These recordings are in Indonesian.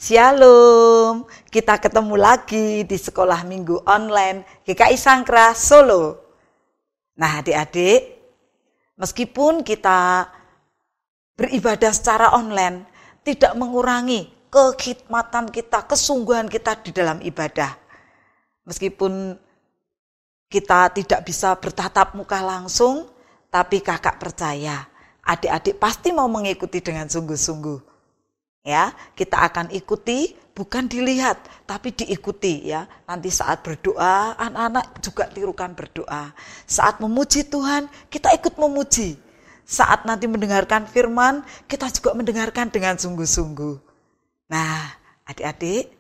Shalom, kita ketemu lagi di Sekolah Minggu Online GKI Sangkra Solo. Nah adik-adik, meskipun kita beribadah secara online, tidak mengurangi kekhidmatan kita, kesungguhan kita di dalam ibadah. Meskipun kita tidak bisa bertatap muka langsung, tapi kakak percaya, adik-adik pasti mau mengikuti dengan sungguh-sungguh. Ya, kita akan ikuti, bukan dilihat, tapi diikuti ya. Nanti saat berdoa, anak-anak juga tirukan berdoa. Saat memuji Tuhan, kita ikut memuji. Saat nanti mendengarkan firman, kita juga mendengarkan dengan sungguh-sungguh. Nah, adik-adik,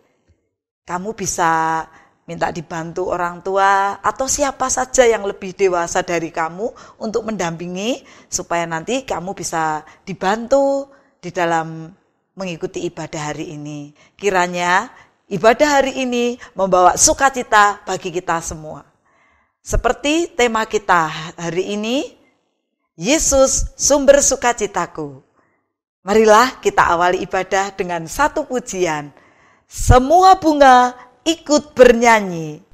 kamu bisa minta dibantu orang tua atau siapa saja yang lebih dewasa dari kamu untuk mendampingi supaya nanti kamu bisa dibantu di dalam mengikuti ibadah hari ini. Kiranya ibadah hari ini membawa sukacita bagi kita semua. Seperti tema kita hari ini, Yesus sumber sukacitaku. Marilah kita awali ibadah dengan satu pujian. Semua bunga ikut bernyanyi.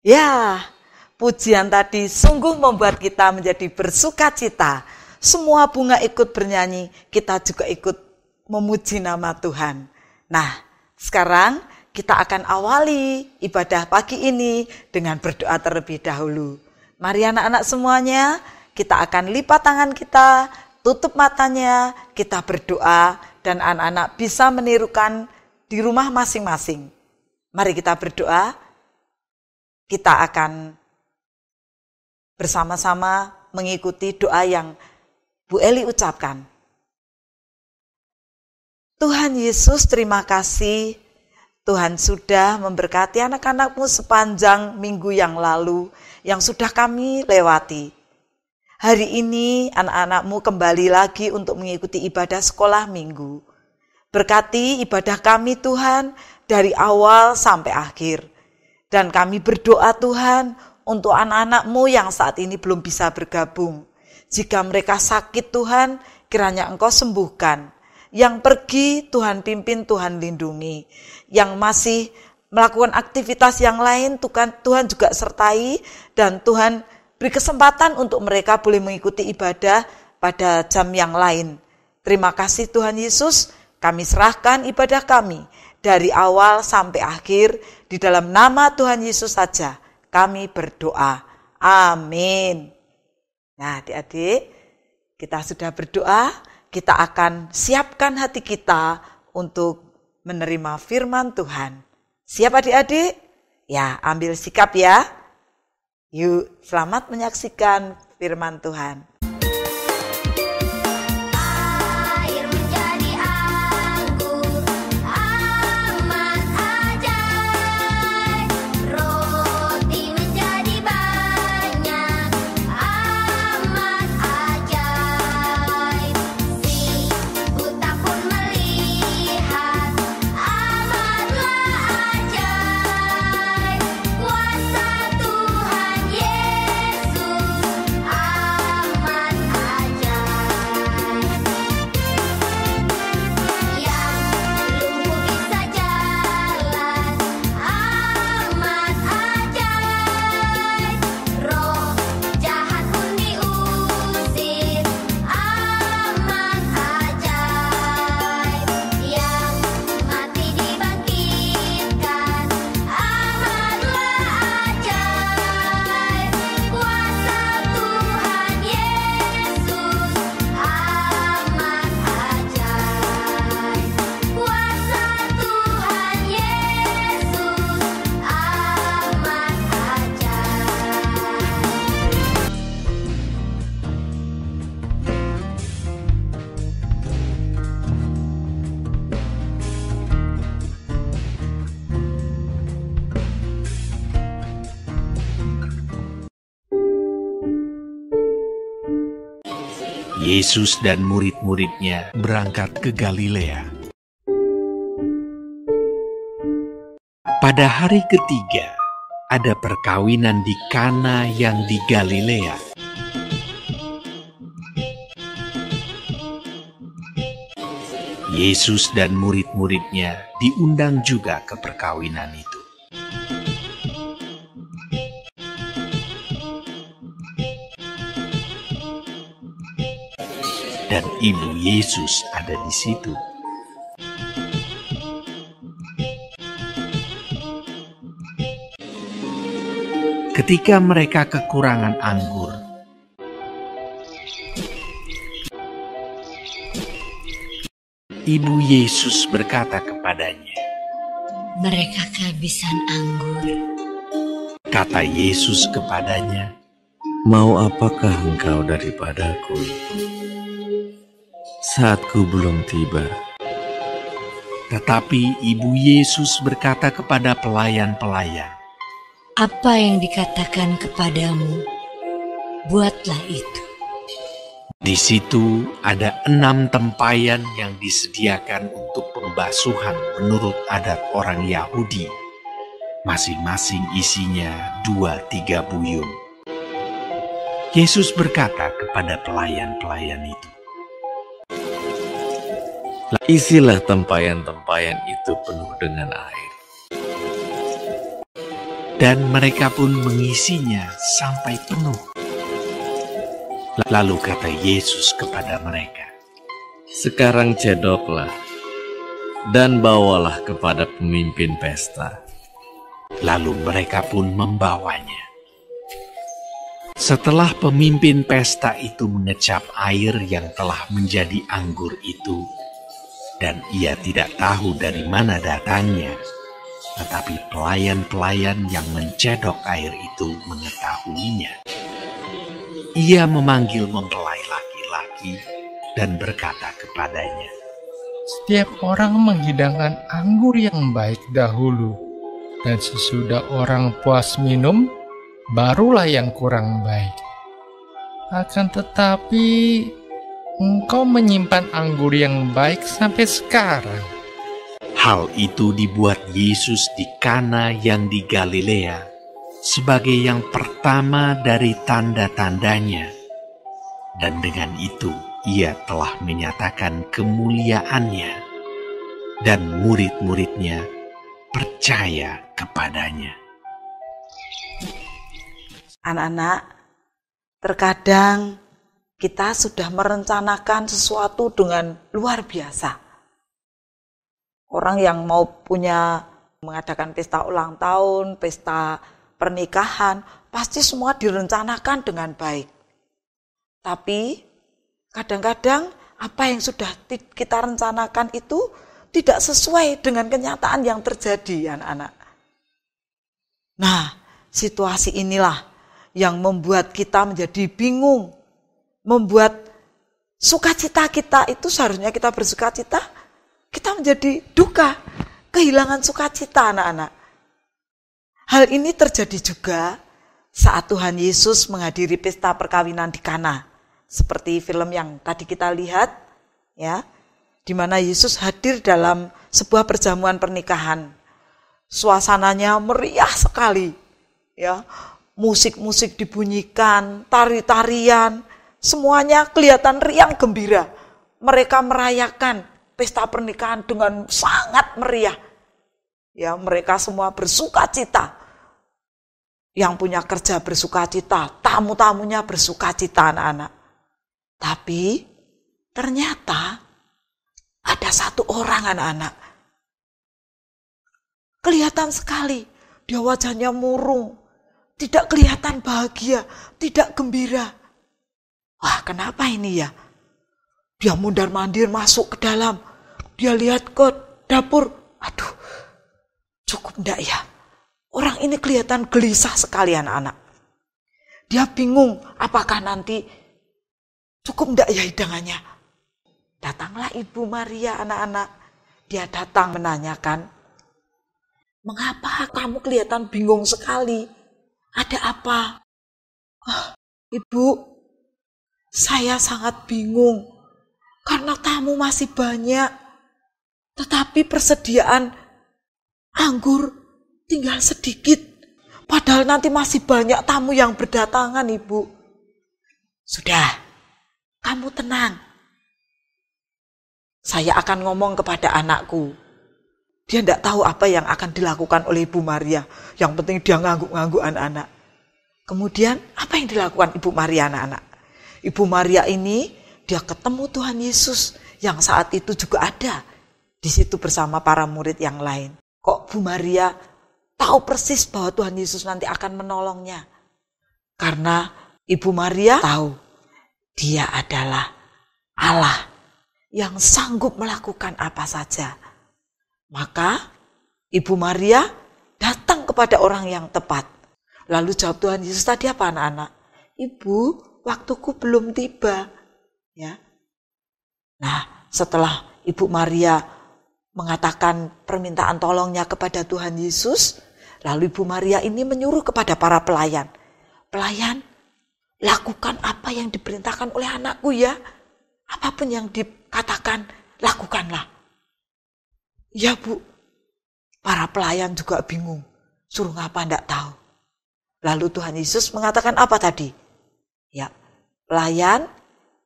Ya, pujian tadi sungguh membuat kita menjadi bersukacita. Semua bunga ikut bernyanyi, kita juga ikut memuji nama Tuhan. Nah, sekarang kita akan awali ibadah pagi ini dengan berdoa terlebih dahulu. Mari anak-anak semuanya, kita akan lipat tangan kita, tutup matanya, kita berdoa, dan anak-anak bisa menirukan di rumah masing-masing. Mari kita berdoa. Kita akan bersama-sama mengikuti doa yang Bu Eli ucapkan. Tuhan Yesus, terima kasih. Tuhan sudah memberkati anak-anak-Mu sepanjang minggu yang lalu yang sudah kami lewati. Hari ini anak-anak-Mu kembali lagi untuk mengikuti ibadah sekolah minggu. Berkati ibadah kami Tuhan dari awal sampai akhir. Dan kami berdoa Tuhan untuk anak-anak-Mu yang saat ini belum bisa bergabung. Jika mereka sakit Tuhan, kiranya Engkau sembuhkan. Yang pergi Tuhan pimpin, Tuhan lindungi. Yang masih melakukan aktivitas yang lain, Tuhan juga sertai. Dan Tuhan beri kesempatan untuk mereka boleh mengikuti ibadah pada jam yang lain. Terima kasih Tuhan Yesus, kami serahkan ibadah kami dari awal sampai akhir. Di dalam nama Tuhan Yesus saja kami berdoa. Amin. Nah, adik-adik, kita sudah berdoa, kita akan siapkan hati kita untuk menerima firman Tuhan. Siap adik-adik? Ya, ambil sikap ya. Yuk, selamat menyaksikan firman Tuhan. Yesus dan murid-muridnya berangkat ke Galilea. Pada hari ketiga, ada perkawinan di Kana yang di Galilea. Yesus dan murid-muridnya diundang juga ke perkawinan itu. Dan ibu Yesus ada di situ. Ketika mereka kekurangan anggur, ibu Yesus berkata kepadanya, "Mereka kehabisan anggur." Kata Yesus kepadanya, "Mau apakah engkau daripadaku? Saatku belum tiba." Tetapi ibu Yesus berkata kepada pelayan-pelayan, "Apa yang dikatakan kepadamu, buatlah itu." Di situ ada 6 tempayan yang disediakan untuk pembasuhan menurut adat orang Yahudi. Masing-masing isinya 2-3 buyung. Yesus berkata kepada pelayan-pelayan itu, "Isilah tempayan-tempayan itu penuh dengan air." Dan mereka pun mengisinya sampai penuh. Lalu kata Yesus kepada mereka, "Sekarang cedoklah dan bawalah kepada pemimpin pesta." Lalu mereka pun membawanya. Setelah pemimpin pesta itu mengecap air yang telah menjadi anggur itu, dan ia tidak tahu dari mana datangnya, tetapi pelayan-pelayan yang mencedok air itu mengetahuinya. Ia memanggil mempelai laki-laki dan berkata kepadanya, "Setiap orang menghidangkan anggur yang baik dahulu, dan sesudah orang puas minum, barulah yang kurang baik. Akan tetapi, engkau menyimpan anggur yang baik sampai sekarang." Hal itu dibuat Yesus di Kana yang di Galilea sebagai yang pertama dari tanda-tandanya. Dan dengan itu ia telah menyatakan kemuliaannya, dan murid-muridnya percaya kepadanya. Anak-anak, terkadang kita sudah merencanakan sesuatu dengan luar biasa. Orang yang mau mengadakan pesta ulang tahun, pesta pernikahan, pasti semua direncanakan dengan baik. Tapi kadang-kadang apa yang sudah kita rencanakan itu tidak sesuai dengan kenyataan yang terjadi, anak-anak. Nah, situasi inilah yang membuat kita menjadi bingung, membuat sukacita kita itu seharusnya kita bersukacita, kita menjadi duka, kehilangan sukacita, anak-anak. Hal ini terjadi juga saat Tuhan Yesus menghadiri pesta perkawinan di Kana. Seperti film yang tadi kita lihat, ya, di mana Yesus hadir dalam sebuah perjamuan pernikahan. Suasananya meriah sekali, ya. Musik-musik dibunyikan, tari-tarian, semuanya kelihatan riang gembira. Mereka merayakan pesta pernikahan dengan sangat meriah. Ya, mereka semua bersukacita. Yang punya kerja bersukacita, tamu-tamunya bersukacita, anak-anak. Tapi ternyata ada satu orang, anak-anak. Kelihatan sekali, dia wajahnya murung, tidak kelihatan bahagia, tidak gembira. Wah, kenapa ini ya? Dia mundar-mandir masuk ke dalam. Dia lihat ke dapur. Aduh, cukup enggak ya? Orang ini kelihatan gelisah sekali, anak-anak. Dia bingung apakah nanti cukup enggak ya hidangannya. Datanglah Ibu Maria, anak-anak. Dia datang menanyakan, mengapa kamu kelihatan bingung sekali? Ada apa? Ibu, saya sangat bingung karena tamu masih banyak, tetapi persediaan anggur tinggal sedikit. Padahal nanti masih banyak tamu yang berdatangan, Ibu. Sudah, kamu tenang. Saya akan ngomong kepada anakku. Dia tidak tahu apa yang akan dilakukan oleh Ibu Maria. Yang penting dia ngangguk-ngangguk anak-anak. Kemudian apa yang dilakukan Ibu Maria, anak-anak? Ibu Maria ini dia ketemu Tuhan Yesus yang saat itu juga ada di situ bersama para murid yang lain. Kok Bu Maria tahu persis bahwa Tuhan Yesus nanti akan menolongnya? Karena Ibu Maria tahu dia adalah Allah yang sanggup melakukan apa saja. Maka Ibu Maria datang kepada orang yang tepat. Lalu jawab Tuhan Yesus tadi apa, anak-anak? Ibu, waktuku belum tiba. Ya. Nah, setelah Ibu Maria mengatakan permintaan tolongnya kepada Tuhan Yesus, lalu Ibu Maria ini menyuruh kepada para pelayan. Pelayan, lakukan apa yang diperintahkan oleh anakku ya. Apapun yang dikatakan, lakukanlah. Ya Bu, para pelayan juga bingung. Suruh ngapa enggak tahu. Lalu Tuhan Yesus mengatakan apa tadi? Ya, pelayan,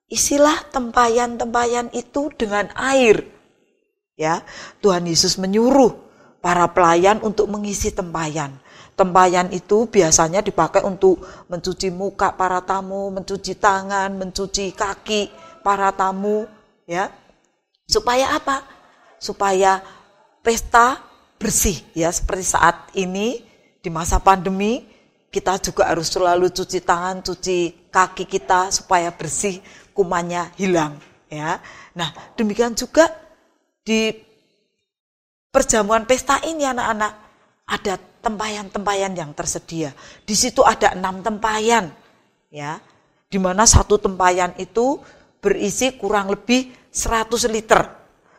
isilah tempayan-tempayan itu dengan air. Ya, Tuhan Yesus menyuruh para pelayan untuk mengisi tempayan. Tempayan itu biasanya dipakai untuk mencuci muka para tamu, mencuci tangan, mencuci kaki para tamu, ya. Supaya apa? Supaya pesta bersih, ya, seperti saat ini di masa pandemi kita juga harus selalu cuci tangan, cuci kaki kita supaya bersih, kumannya hilang, ya. Nah, demikian juga di perjamuan pesta ini, anak-anak, ada tempayan-tempayan yang tersedia. Di situ ada 6 tempayan, ya, di mana satu tempayan itu berisi kurang lebih 100 liter.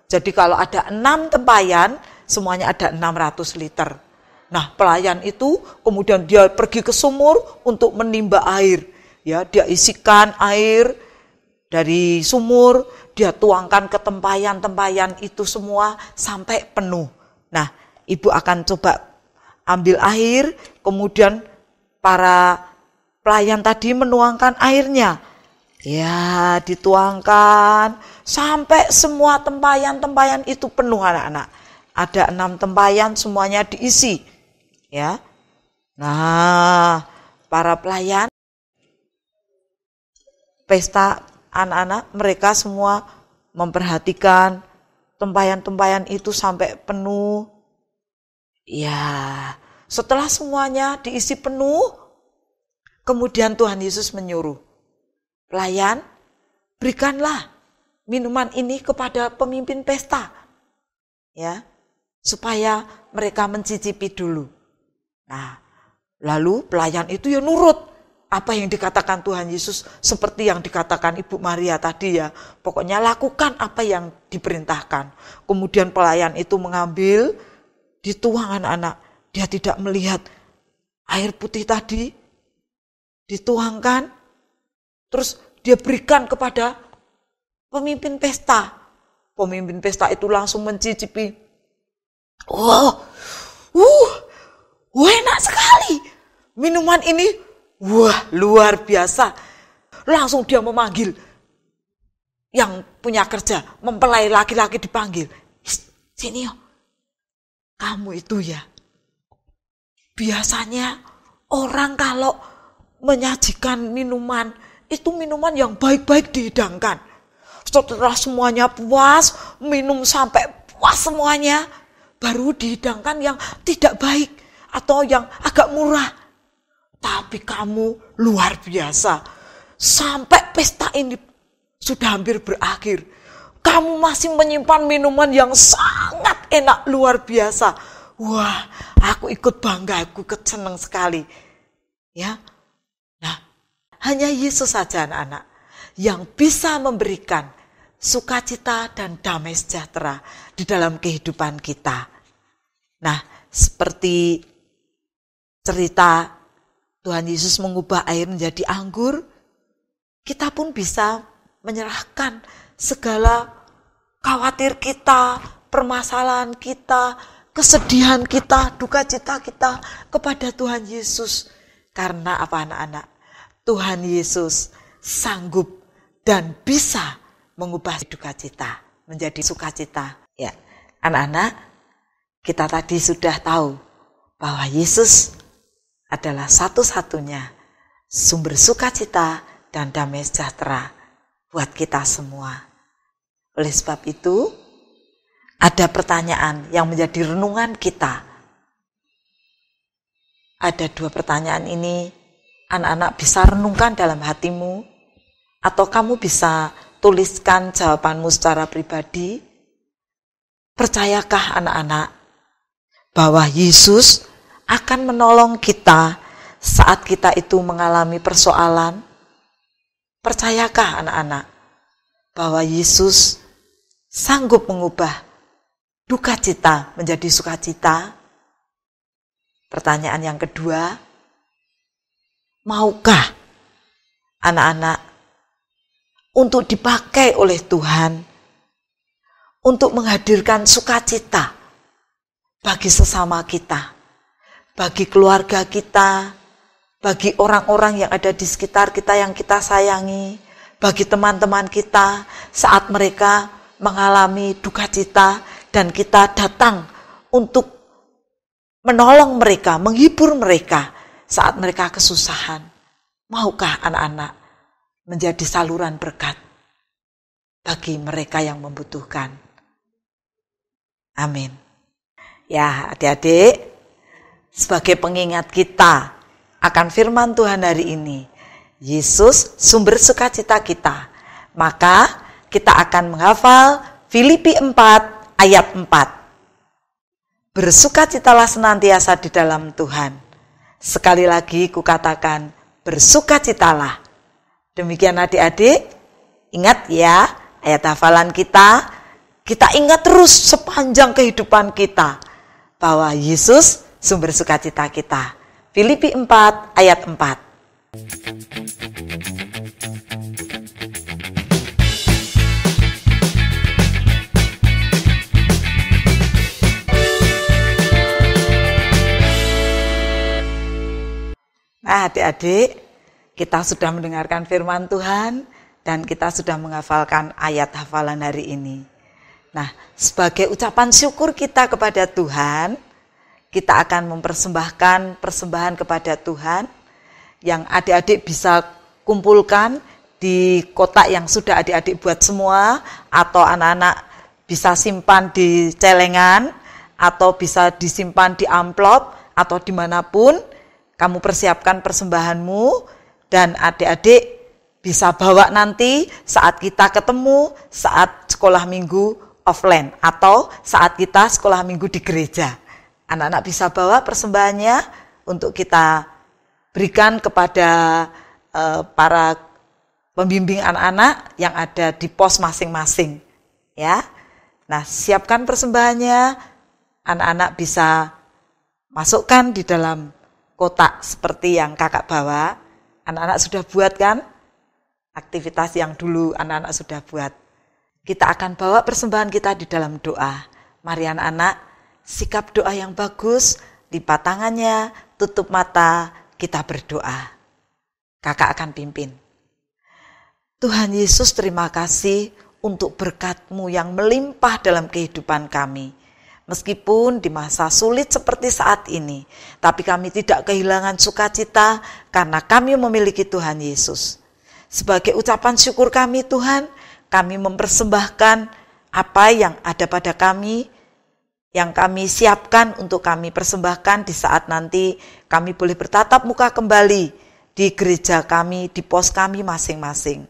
Jadi kalau ada 6 tempayan, semuanya ada 600 liter. Nah, pelayan itu kemudian dia pergi ke sumur untuk menimba air. Ya, dia isikan air dari sumur, dia tuangkan ke tempayan-tempayan itu semua sampai penuh. Nah, Ibu akan coba ambil air, kemudian para pelayan tadi menuangkan airnya. Ya, dituangkan sampai semua tempayan-tempayan itu penuh, anak-anak. Ada 6 tempayan, semuanya diisi. Ya. Nah, para pelayan pesta anak-anak, mereka semua memperhatikan tempayan-tempayan itu sampai penuh. Ya, setelah semuanya diisi penuh, kemudian Tuhan Yesus menyuruh, pelayan, berikanlah minuman ini kepada pemimpin pesta. Ya, supaya mereka mencicipi dulu. Nah, lalu pelayan itu ya nurut apa yang dikatakan Tuhan Yesus, seperti yang dikatakan Ibu Maria tadi ya. Pokoknya lakukan apa yang diperintahkan. Kemudian pelayan itu mengambil, dituang anak-anak. Dia tidak melihat air putih tadi, dituangkan, terus dia berikan kepada pemimpin pesta. Pemimpin pesta itu langsung mencicipi. Enak sekali. Minuman ini, wah, luar biasa. Langsung dia memanggil yang punya kerja, mempelai laki-laki dipanggil. Sini yo, kamu itu ya, biasanya orang kalau menyajikan minuman, itu minuman yang baik-baik dihidangkan. Setelah semuanya puas, minum sampai puas semuanya, baru dihidangkan yang tidak baik atau yang agak murah. Tapi kamu luar biasa. Sampai pesta ini sudah hampir berakhir, kamu masih menyimpan minuman yang sangat enak, luar biasa. Wah, aku ikut bangga, aku ikut senang sekali. Ya, nah, hanya Yesus saja anak-anak yang bisa memberikan sukacita dan damai sejahtera di dalam kehidupan kita. Nah, seperti cerita Tuhan Yesus mengubah air menjadi anggur, kita pun bisa menyerahkan segala khawatir kita, permasalahan kita, kesedihan kita, duka cita kita kepada Tuhan Yesus. Karena apa anak-anak? Tuhan Yesus sanggup dan bisa mengubah duka cita menjadi sukacita. Ya, anak-anak, kita tadi sudah tahu bahwa Yesus adalah satu-satunya sumber sukacita dan damai sejahtera buat kita semua. Oleh sebab itu, ada pertanyaan yang menjadi renungan kita. Ada 2 pertanyaan ini, anak-anak bisa renungkan dalam hatimu, atau kamu bisa tuliskan jawabanmu secara pribadi. Percayakah anak-anak bahwa Yesus akan menolong kita saat kita itu mengalami persoalan? Percayakah anak-anak bahwa Yesus sanggup mengubah duka cita menjadi sukacita? Pertanyaan yang kedua, maukah anak-anak untuk dipakai oleh Tuhan untuk menghadirkan sukacita bagi sesama kita, bagi keluarga kita, bagi orang-orang yang ada di sekitar kita yang kita sayangi, bagi teman-teman kita saat mereka mengalami duka cita dan kita datang untuk menolong mereka, menghibur mereka saat mereka kesusahan. Maukah anak-anak menjadi saluran berkat bagi mereka yang membutuhkan? Amin. Ya, adik-adik, sebagai pengingat kita akan firman Tuhan hari ini, Yesus sumber sukacita kita, maka kita akan menghafal Filipi 4 ayat 4. Bersukacitalah senantiasa di dalam Tuhan. Sekali lagi kukatakan, bersukacitalah. Demikian adik-adik, ingat ya ayat hafalan kita ingat terus sepanjang kehidupan kita bahwa Yesus sumber sukacita kita. Filipi 4 ayat 4. Nah, adik-adik, kita sudah mendengarkan firman Tuhan dan kita sudah menghafalkan ayat hafalan hari ini. Nah, sebagai ucapan syukur kita kepada Tuhan, kita akan mempersembahkan persembahan kepada Tuhan yang adik-adik bisa kumpulkan di kotak yang sudah adik-adik buat semua, atau anak-anak bisa simpan di celengan, atau bisa disimpan di amplop, atau dimanapun. Kamu persiapkan persembahanmu, dan adik-adik bisa bawa nanti saat kita ketemu saat sekolah minggu offline, atau saat kita sekolah minggu di gereja. Anak-anak bisa bawa persembahannya untuk kita berikan kepada para pembimbing anak-anak yang ada di pos masing-masing. Ya, nah siapkan persembahannya, anak-anak bisa masukkan di dalam kotak seperti yang kakak bawa. Anak-anak sudah buat kan? Aktivitas yang dulu anak-anak sudah buat. Kita akan bawa persembahan kita di dalam doa. Mari anak-anak, sikap doa yang bagus, lipat tangannya, tutup mata, kita berdoa. Kakak akan pimpin. Tuhan Yesus, terima kasih untuk berkat-Mu yang melimpah dalam kehidupan kami. Meskipun di masa sulit seperti saat ini, tapi kami tidak kehilangan sukacita karena kami memiliki Tuhan Yesus. Sebagai ucapan syukur kami Tuhan, kami mempersembahkan apa yang ada pada kami, yang kami siapkan untuk kami persembahkan di saat nanti kami boleh bertatap muka kembali di gereja kami, di pos kami masing-masing.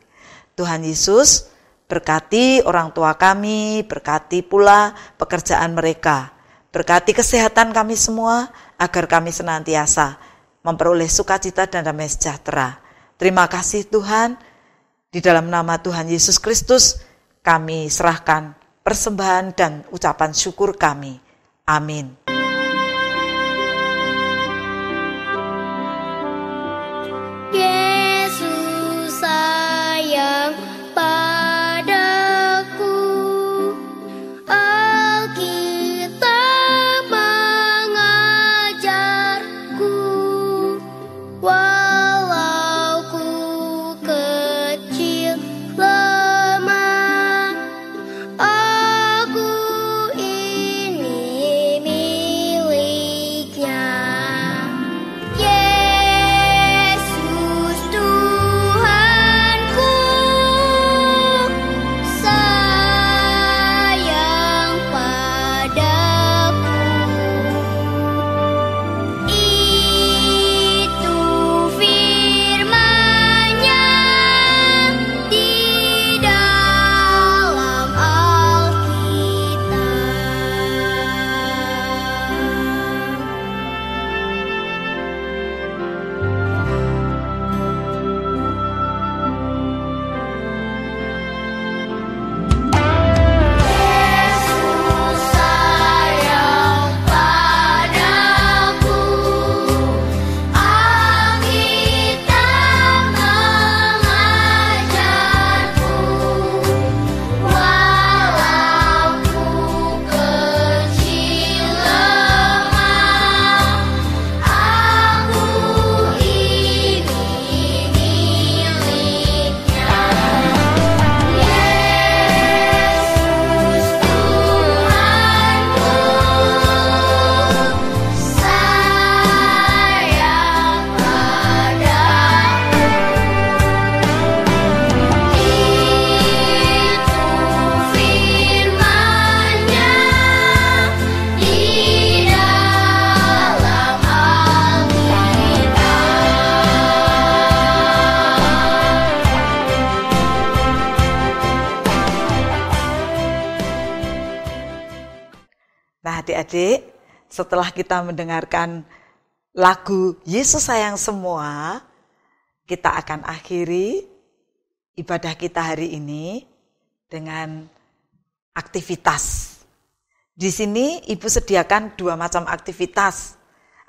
Tuhan Yesus, berkati orang tua kami, berkati pula pekerjaan mereka, berkati kesehatan kami semua, agar kami senantiasa memperoleh sukacita dan damai sejahtera. Terima kasih Tuhan, di dalam nama Tuhan Yesus Kristus, kami serahkan persembahan dan ucapan syukur kami. Amin. Nah adik-adik, setelah kita mendengarkan lagu Yesus Sayang Semua, kita akan akhiri ibadah kita hari ini dengan aktivitas. Di sini Ibu sediakan 2 macam aktivitas.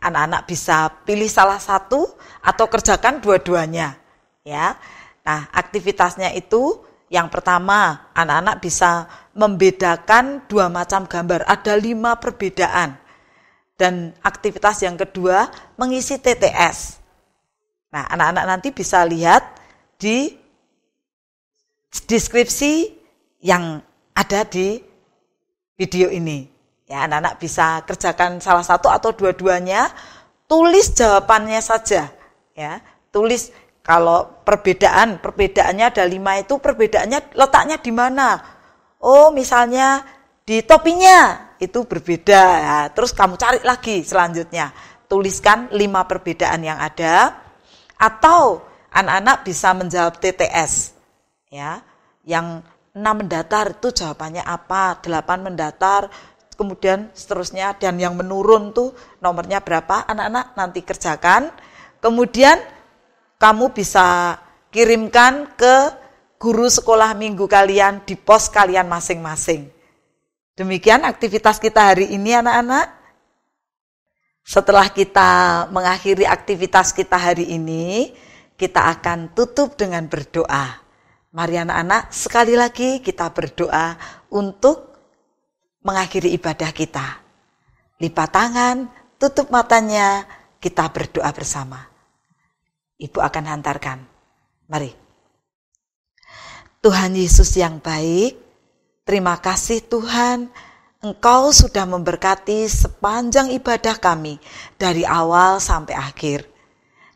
Anak-anak bisa pilih salah satu atau kerjakan dua-duanya. Ya. Nah, aktivitasnya itu yang pertama, anak-anak bisa membedakan 2 macam gambar. Ada 5 perbedaan. Dan aktivitas yang kedua, mengisi TTS. Nah, anak-anak nanti bisa lihat di deskripsi yang ada di video ini. Ya, anak-anak bisa kerjakan salah satu atau dua-duanya. Tulis jawabannya saja. Ya, tulis. Kalau perbedaannya ada 5 itu perbedaannya letaknya di mana? Oh, misalnya di topinya itu berbeda. Ya, terus kamu cari lagi selanjutnya. Tuliskan 5 perbedaan yang ada. Atau anak-anak bisa menjawab TTS. Ya, yang 6 mendatar itu jawabannya apa, 8 mendatar, kemudian seterusnya, dan yang menurun tuh nomornya berapa, anak-anak nanti kerjakan. Kemudian kamu bisa kirimkan ke guru sekolah minggu kalian di pos kalian masing-masing. Demikian aktivitas kita hari ini anak-anak. Setelah kita mengakhiri aktivitas kita hari ini, kita akan tutup dengan berdoa. Mari anak-anak, sekali lagi kita berdoa untuk mengakhiri ibadah kita. Lipat tangan, tutup matanya, kita berdoa bersama. Ibu akan hantarkan. Mari. Tuhan Yesus yang baik, terima kasih Tuhan, Engkau sudah memberkati sepanjang ibadah kami dari awal sampai akhir.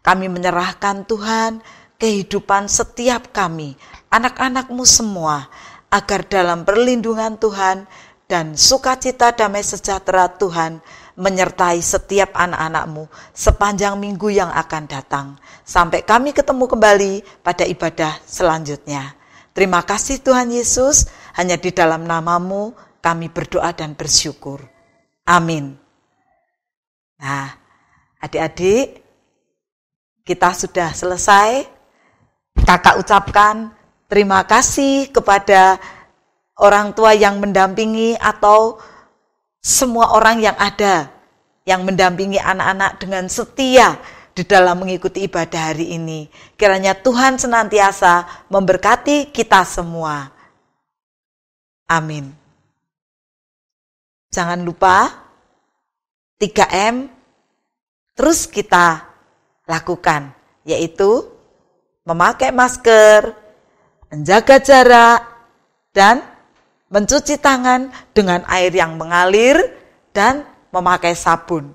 Kami menyerahkan Tuhan kehidupan setiap kami, anak-anak-Mu semua, agar dalam perlindungan Tuhan dan sukacita damai sejahtera Tuhan menyertai setiap anak-anak-Mu sepanjang minggu yang akan datang. Sampai kami ketemu kembali pada ibadah selanjutnya. Terima kasih Tuhan Yesus, hanya di dalam nama-Mu kami berdoa dan bersyukur. Amin. Nah, adik-adik, kita sudah selesai. Kakak ucapkan terima kasih kepada orang tua yang mendampingi atau semua orang yang ada yang mendampingi anak-anak dengan setia di dalam mengikuti ibadah hari ini. Kiranya Tuhan senantiasa memberkati kita semua. Amin. Jangan lupa 3M terus kita lakukan, yaitu memakai masker, menjaga jarak, dan mencuci tangan dengan air yang mengalir dan memakai sabun.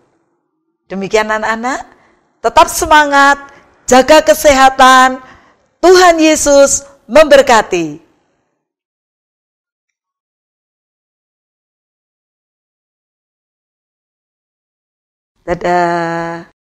Demikian anak-anak, tetap semangat, jaga kesehatan, Tuhan Yesus memberkati. Dadah.